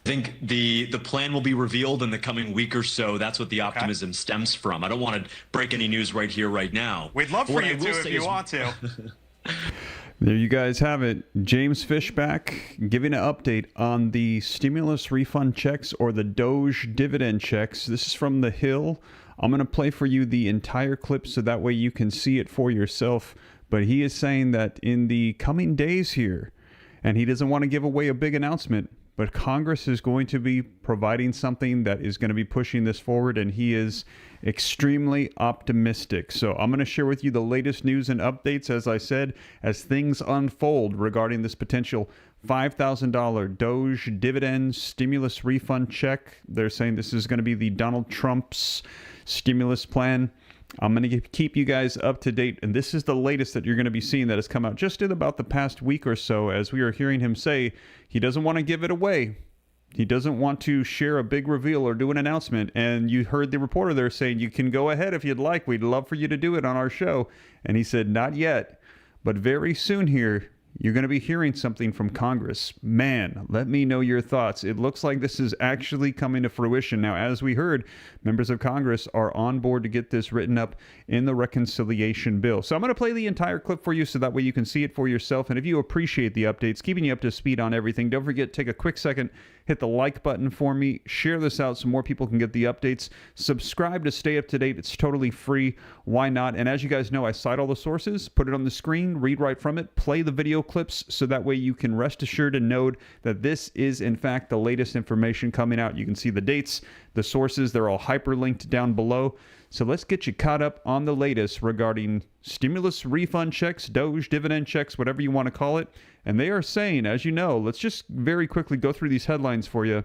think the plan will be revealed in the coming week or so. That's what the Okay. optimism stems from. I don't want to break any news right here, right now. We'd love But for what I you will to if say you is, want to. There you guys have it. James Fishback giving an update on the stimulus refund checks or the DOGE dividend checks. This is from The Hill. I'm going to play for you the entire clip so that way you can see it for yourself. But he is saying that in the coming days here, and he doesn't want to give away a big announcement, but Congress is going to be providing something that is going to be pushing this forward, and he is extremely optimistic. So I'm going to share with you the latest news and updates, as I said, as things unfold regarding this potential $5,000 DOGE dividend stimulus refund check. They're saying this is going to be the Donald Trump's stimulus plan. I'm going to keep you guys up to date, and this is the latest that you're going to be seeing that has come out just in about the past week or so, as we are hearing him say he doesn't want to give it away. He doesn't want to share a big reveal or do an announcement, and you heard the reporter there saying, you can go ahead if you'd like. We'd love for you to do it on our show. And he said, not yet, but very soon here, you're going to be hearing something from Congress. Man, let me know your thoughts. It looks like this is actually coming to fruition. Now, as we heard, members of Congress are on board to get this written up in the reconciliation bill. So I'm going to play the entire clip for you so that way you can see it for yourself. And if you appreciate the updates, keeping you up to speed on everything, don't forget, take a quick second, hit the like button for me, share this out so more people can get the updates, subscribe to stay up to date. It's totally free. Why not? And as you guys know, I cite all the sources, put it on the screen, read right from it, play the video clips so that way you can rest assured and know that this is in fact the latest information coming out. You can see the dates, the sources, they're all hyperlinked down below. So let's get you caught up on the latest regarding stimulus refund checks, DOGE dividend checks, whatever you want to call it. And they are saying, as you know, let's just very quickly go through these headlines for you.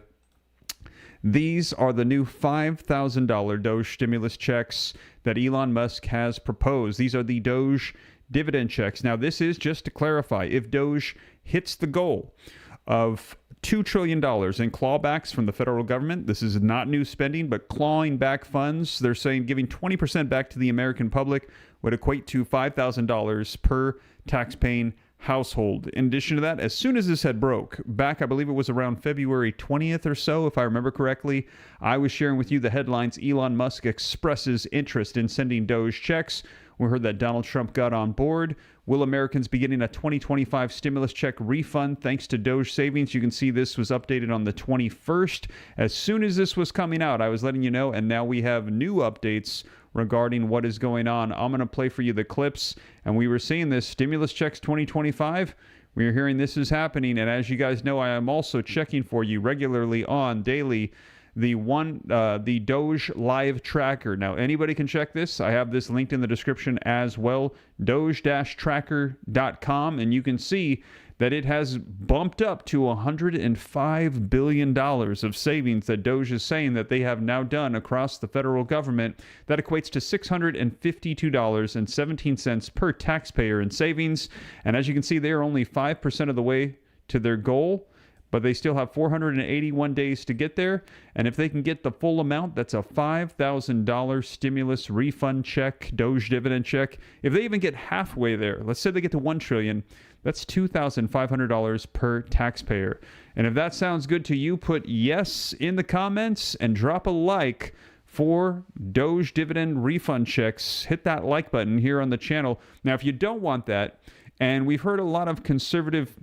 These are the new $5,000 DOGE stimulus checks that Elon Musk has proposed. These are the DOGE dividend checks. Now, this is just to clarify, if DOGE hits the goal of $2 trillion in clawbacks from the federal government. This is not new spending, but clawing back funds. They're saying giving 20% back to the American public would equate to $5,000 per tax-paying household. In addition to that, as soon as this had broke, back I believe it was around February 20th or so, if I remember correctly, I was sharing with you the headlines. Elon Musk expresses interest in sending DOGE checks. We heard that Donald Trump got on board. Will Americans be getting a 2025 stimulus check refund thanks to DOGE savings? You can see this was updated on the 21st. As soon as this was coming out, I was letting you know, and now we have new updates regarding what is going on. I'm going to play for you the clips, and we were seeing this stimulus checks 2025. We are hearing this is happening, and as you guys know, I am also checking for you regularly on daily the DOGE live tracker. Now, anybody can check this. I have this linked in the description as well, doge-tracker.com, and you can see that it has bumped up to $105 billion of savings that DOGE is saying that they have now done across the federal government. That equates to $652.17 per taxpayer in savings. And as you can see, they are only 5% of the way to their goal, but they still have 481 days to get there. And if they can get the full amount, that's a $5,000 stimulus refund check, DOGE dividend check. If they even get halfway there, let's say they get to $1 trillion, that's $2,500 per taxpayer. And if that sounds good to you, put yes in the comments and drop a like for DOGE dividend refund checks. Hit that like button here on the channel. Now, if you don't want that, and we've heard a lot of conservative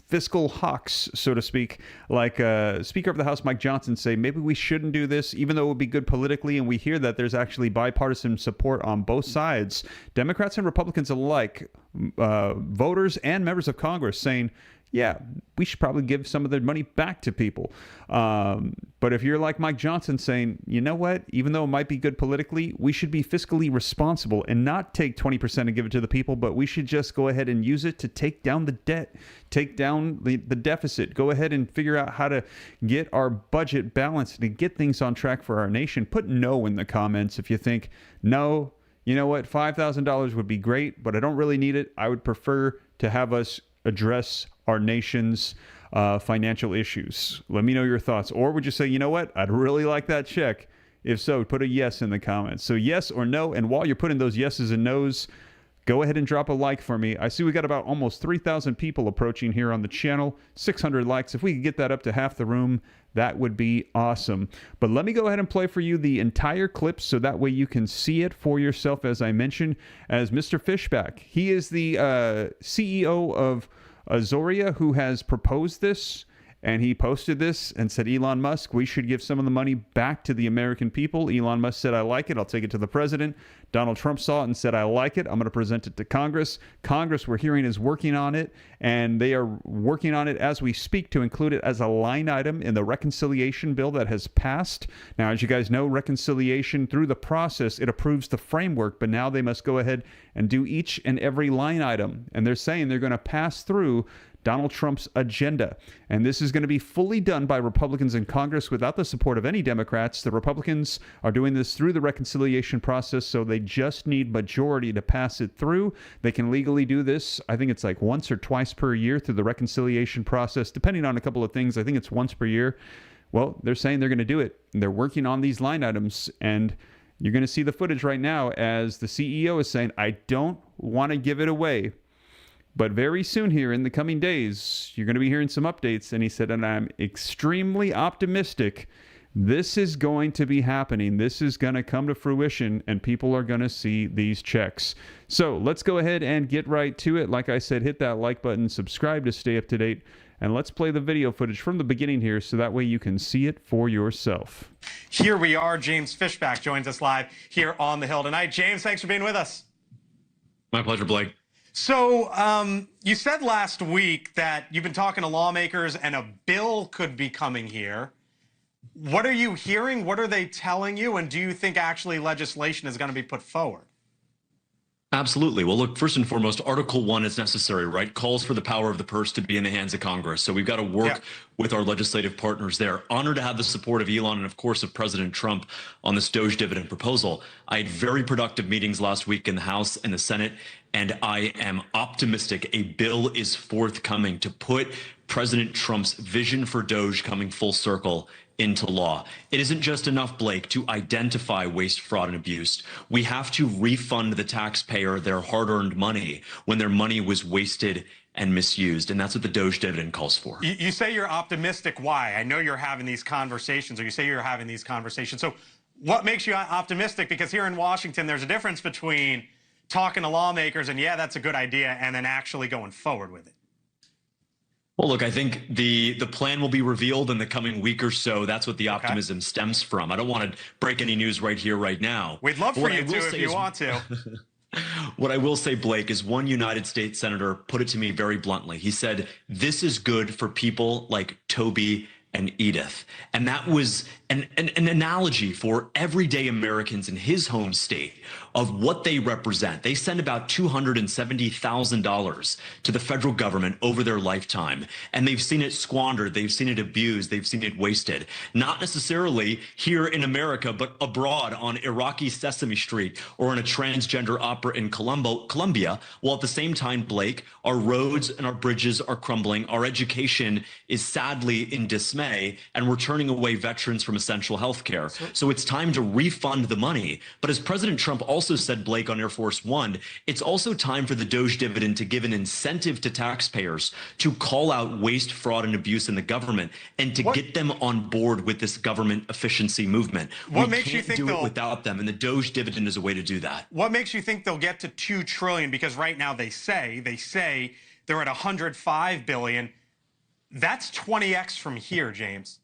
fiscal hawks, so to speak, like Speaker of the House Mike Johnson say, maybe we shouldn't do this, even though it would be good politically. And we hear that there's actually bipartisan support on both sides, Democrats and Republicans alike, voters and members of Congress saying, yeah, we should probably give some of the money back to people. But if you're like Mike Johnson saying, you know what, even though it might be good politically, we should be fiscally responsible and not take 20% and give it to the people, but we should just go ahead and use it to take down the debt, take down the deficit, go ahead and figure out how to get our budget balanced and get things on track for our nation. Put no in the comments if you think, no, you know what, $5,000 would be great, but I don't really need it. I would prefer to have us address our nation's financial issues. Let me know your thoughts. Or would you say, you know what, I'd really like that check? If so, put a yes in the comments. So yes or no. And while you're putting those yeses and nos, go ahead and drop a like for me. I see we got about almost 3,000 people approaching here on the channel, 600 likes. If we could get that up to half the room, that would be awesome. But let me go ahead and play for you the entire clip so that way you can see it for yourself, as I mentioned, as Mr. Fishback. He is the CEO of Azoria, who has proposed this, and he posted this and said, Elon Musk, we should give some of the money back to the American people. Elon Musk said, I like it. I'll take it to the president. Donald Trump saw it and said, I like it. I'm going to present it to Congress. Congress, we're hearing, is working on it, and they are working on it as we speak to include it as a line item in the reconciliation bill that has passed. Now, as you guys know, reconciliation, through the process, it approves the framework, but now they must go ahead and do each and every line item. And they're saying they're going to pass through Donald Trump's agenda. And this is going to be fully done by Republicans in Congress without the support of any Democrats. The Republicans are doing this through the reconciliation process, so they just need majority to pass it through. They can legally do this. I think it's like once or twice per year through the reconciliation process, depending on a couple of things. I think it's once per year. Well, they're saying they're going to do it. They're working on these line items, and you're going to see the footage right now as the CEO is saying, I don't want to give it away. But very soon here in the coming days, you're going to be hearing some updates. And he said, and I'm extremely optimistic this is going to be happening. This is going to come to fruition, and people are going to see these checks. So let's go ahead and get right to it. Like I said, hit that like button, subscribe to stay up to date, and let's play the video footage from the beginning here so that way you can see it for yourself. Here we are. James Fishback joins us live here on the Hill tonight. James, thanks for being with us. My pleasure, Blake. So you said last week that you've been talking to lawmakers and a bill could be coming here. What are you hearing? What are they telling you? And do you think actually legislation is going to be put forward? Absolutely. Well, look, first and foremost, Article 1 is necessary, right? Calls for the power of the purse to be in the hands of Congress. So we've got to work with our legislative partners there. Honored to have the support of Elon and, of course, of President Trump on this DOGE dividend proposal. I had very productive meetings last week in the House and the Senate, and I am optimistic a bill is forthcoming to put President Trump's vision for DOGE coming full circle into law. It isn't just enough, Blake, to identify waste, fraud, and abuse. We have to refund the taxpayer their hard-earned money when their money was wasted and misused. And that's what the DOGE dividend calls for. You say you're optimistic. Why? I know you're having these conversations, or you say you're having these conversations. So what makes you optimistic? Because here in Washington, there's a difference between talking to lawmakers and, yeah, that's a good idea, and then actually going forward with it. Well, look, I think the plan will be revealed in the coming week or so. That's what the optimism stems from. I don't want to break any news right here, right now. We'd love for you to if you want to. What I will say, Blake, is one United States senator put it to me very bluntly. He said, this is good for people like Toby and Edith. And that was an analogy for everyday Americans in his home state of what they represent. They send about $270,000 to the federal government over their lifetime, and they've seen it squandered, they've seen it abused, they've seen it wasted. Not necessarily here in America, but abroad on Iraqi Sesame Street or in a transgender opera in Colombia, while at the same time, Blake, our roads and our bridges are crumbling, our education is sadly in dismay, and we're turning away veterans from essential health care. So it's time to refund the money. But as President Trump also said, Blake, on Air Force One, it's also time for the DOGE dividend to give an incentive to taxpayers to call out waste, fraud, and abuse in the government and to get them on board with this government efficiency movement. What makes you think do it without them, and the DOGE dividend is a way to do that. What makes you think they'll get to $2 trillion? Because right now they say they're at $105 billion. That's 20x from here, James.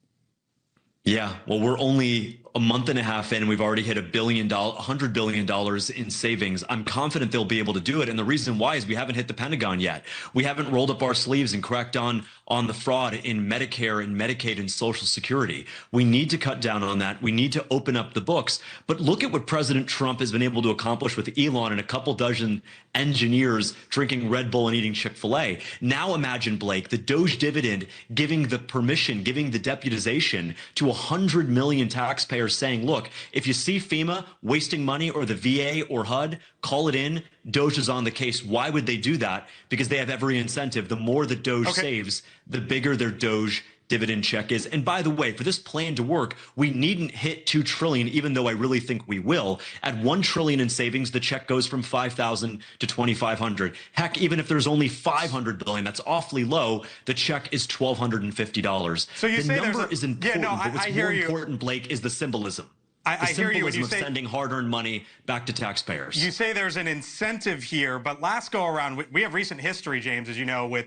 Yeah, well, we're only a month and a half in, and we've already hit $100 billion in savings. I'm confident they'll be able to do it. And the reason why is we haven't hit the Pentagon yet. We haven't rolled up our sleeves and cracked on the fraud in Medicare and Medicaid and Social Security. We need to cut down on that. We need to open up the books. But look at what President Trump has been able to accomplish with Elon and a couple dozen engineers drinking Red Bull and eating Chick-fil-A. Now imagine, Blake, the DOGE dividend giving the permission, giving the deputization to 100 million taxpayers saying, look, if you see FEMA wasting money or the VA or HUD, call it in. DOGE is on the case. Why would they do that? Because they have every incentive. The more the DOGE saves, the bigger their DOGE dividend check is. And by the way, for this plan to work, we needn't hit 2 trillion, even though I really think we will. At 1 trillion in savings, the check goes from 5,000 to 2,500. Heck, even if there's only 500 billion, that's awfully low. The check is $1,250. So you the say number there's a, is important, yeah, no, but what's I hear more you. important, Blake, is the symbolism. I hear you when you of say sending hard-earned money back to taxpayers. You say there's an incentive here, but last go around, we have recent history, James, as you know, with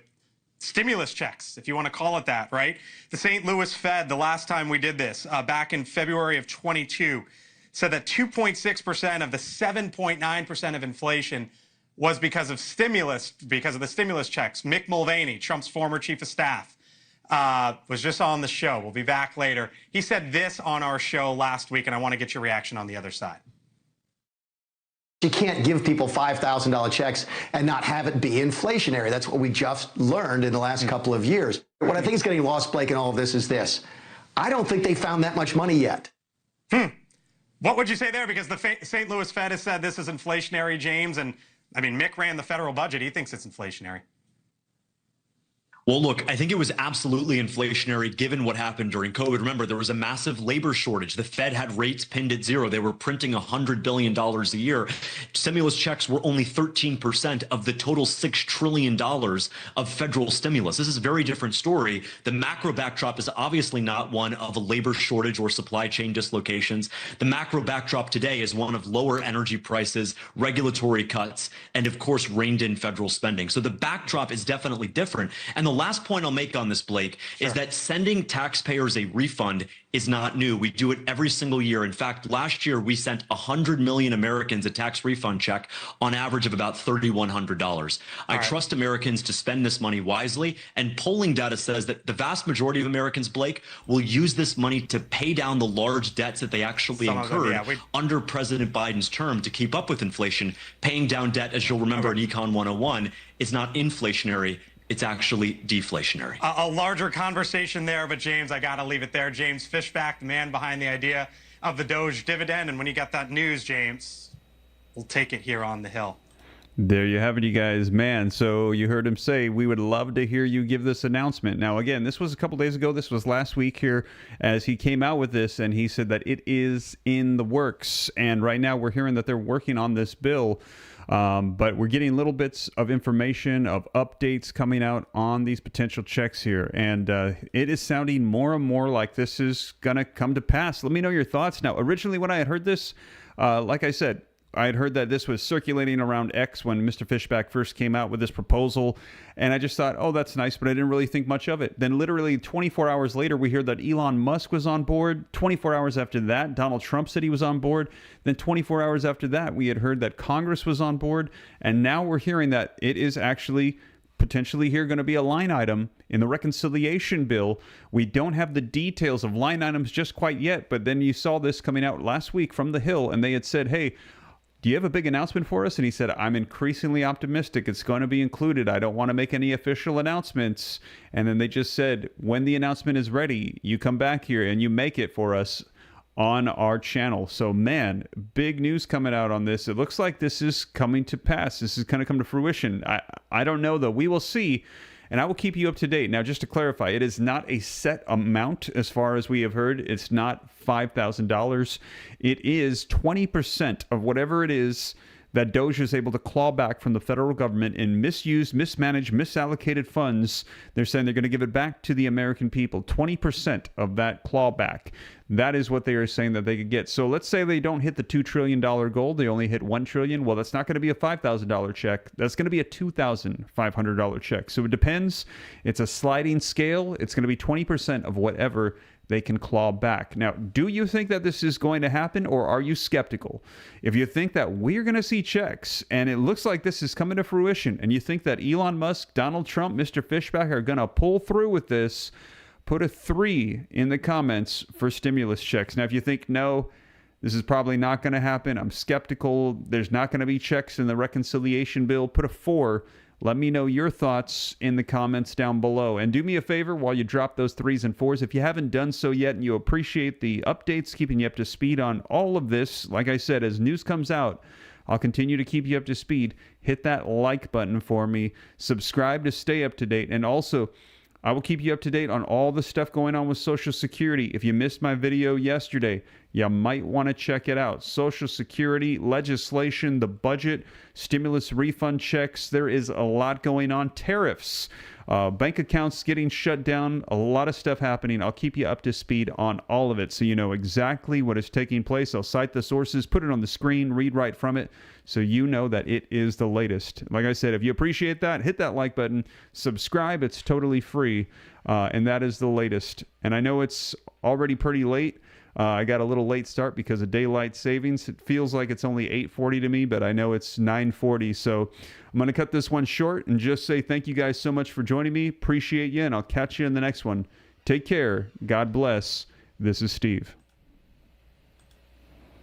stimulus checks, if you want to call it that, right? The St. Louis Fed, the last time we did this, back in February of 22, said that 2.6% of the 7.9% of inflation was because of stimulus, because of the stimulus checks. Mick Mulvaney, Trump's former chief of staff, was just on the show. We'll be back later. He said this on our show last week, and I want to get your reaction on the other side. You can't give people $5,000 checks and not have it be inflationary. That's what we just learned in the last couple of years. What I think is getting lost, Blake, in all of this is this. I don't think they found that much money yet. What would you say there? Because the St. Louis Fed has said this is inflationary, James, and I mean, Mick ran the federal budget. He thinks it's inflationary. Well, look, I think it was absolutely inflationary given what happened during COVID. Remember, there was a massive labor shortage. The Fed had rates pinned at zero. They were printing $100 billion a year. Stimulus checks were only 13% of the total $6 trillion of federal stimulus. This is a very different story. The macro backdrop is obviously not one of a labor shortage or supply chain dislocations. The macro backdrop today is one of lower energy prices, regulatory cuts, and of course, reined in federal spending. So the backdrop is definitely different. And the last point I'll make on this, Blake, is that sending taxpayers a refund is not new. We do it every single year. In fact, last year we sent 100 million Americans a tax refund check on average of about $3,100. I trust Americans to spend this money wisely, and polling data says that the vast majority of Americans, Blake, will use this money to pay down the large debts that they actually incurred under President Biden's term to keep up with inflation. Paying down debt, as you'll remember in Econ 101, is not inflationary. It's actually deflationary. A larger conversation there, but James, I got to leave it there. James Fishback, the man behind the idea of the DOGE dividend. And when you got that news, James, we'll take it here on the Hill. There you have it, you guys. Man, so you heard him say, we would love to hear you give this announcement. Now, again, this was a couple days ago. This was last week here as he came out with this, and he said that it is in the works. And right now we're hearing that they're working on this bill. But we're getting little bits of information, of updates coming out on these potential checks here. And it is sounding more and more like this is going to come to pass. Let me know your thoughts. Now, originally when I had heard this, like I said, I had heard that this was circulating around X when Mr. Fishback first came out with this proposal. And I just thought, oh, that's nice, but I didn't really think much of it. Then literally 24 hours later, we heard that Elon Musk was on board. 24 hours after that, Donald Trump said he was on board. Then 24 hours after that, we had heard that Congress was on board. And now we're hearing that it is actually potentially here going to be a line item in the reconciliation bill. We don't have the details of line items just quite yet, but then you saw this coming out last week from the Hill, and they had said, hey, do you have a big announcement for us? And he said, I'm increasingly optimistic it's going to be included. I don't want to make any official announcements. And then they just said, when the announcement is ready, you come back here and you make it for us on our channel. So, man, big news coming out on this. It looks like this is coming to pass. This is going to come to fruition. I don't know, though. We will see. And I will keep you up to date. Now, just to clarify, it is not a set amount as far as we have heard. It's not $5,000. It is 20% of whatever it is that DOGE is able to claw back from the federal government in misused, mismanaged, misallocated funds. They're saying they're going to give it back to the American people. 20% of that clawback. That is what they are saying that they could get. So let's say they don't hit the $2 trillion goal. They only hit $1 trillion. Well, that's not going to be a $5,000 check. That's going to be a $2,500 check. So it depends. It's a sliding scale. It's going to be 20% of whatever they can claw back. Now, do you think that this is going to happen, or are you skeptical? If you think that we're going to see checks and it looks like this is coming to fruition, and you think that Elon Musk, Donald Trump, Mr. Fishback are going to pull through with this, put a 3 in the comments for stimulus checks. Now, if you think, no, this is probably not going to happen, I'm skeptical, there's not going to be checks in the reconciliation bill, put a 4. Let me know your thoughts in the comments down below. And do me a favor while you drop those 3s and 4s. If you haven't done so yet and you appreciate the updates, keeping you up to speed on all of this, like I said, as news comes out, I'll continue to keep you up to speed. Hit that like button for me. Subscribe to stay up to date. And also, I will keep you up to date on all the stuff going on with Social Security. If you missed my video yesterday, you might want to check it out. Social Security legislation, the budget, stimulus refund checks. There is a lot going on. Tariffs, bank accounts getting shut down, a lot of stuff happening. I'll keep you up to speed on all of it so you know exactly what is taking place. I'll cite the sources, put it on the screen, read right from it, so you know that it is the latest. Like I said, if you appreciate that, hit that like button, subscribe. It's totally free, and that is the latest. And I know it's already pretty late. I got a little late start because of daylight savings. It feels like it's only 8:40 to me, but I know it's 9:40. So I'm going to cut this one short and just say thank you guys so much for joining me. Appreciate you, and I'll catch you in the next one. Take care. God bless. This is Steve.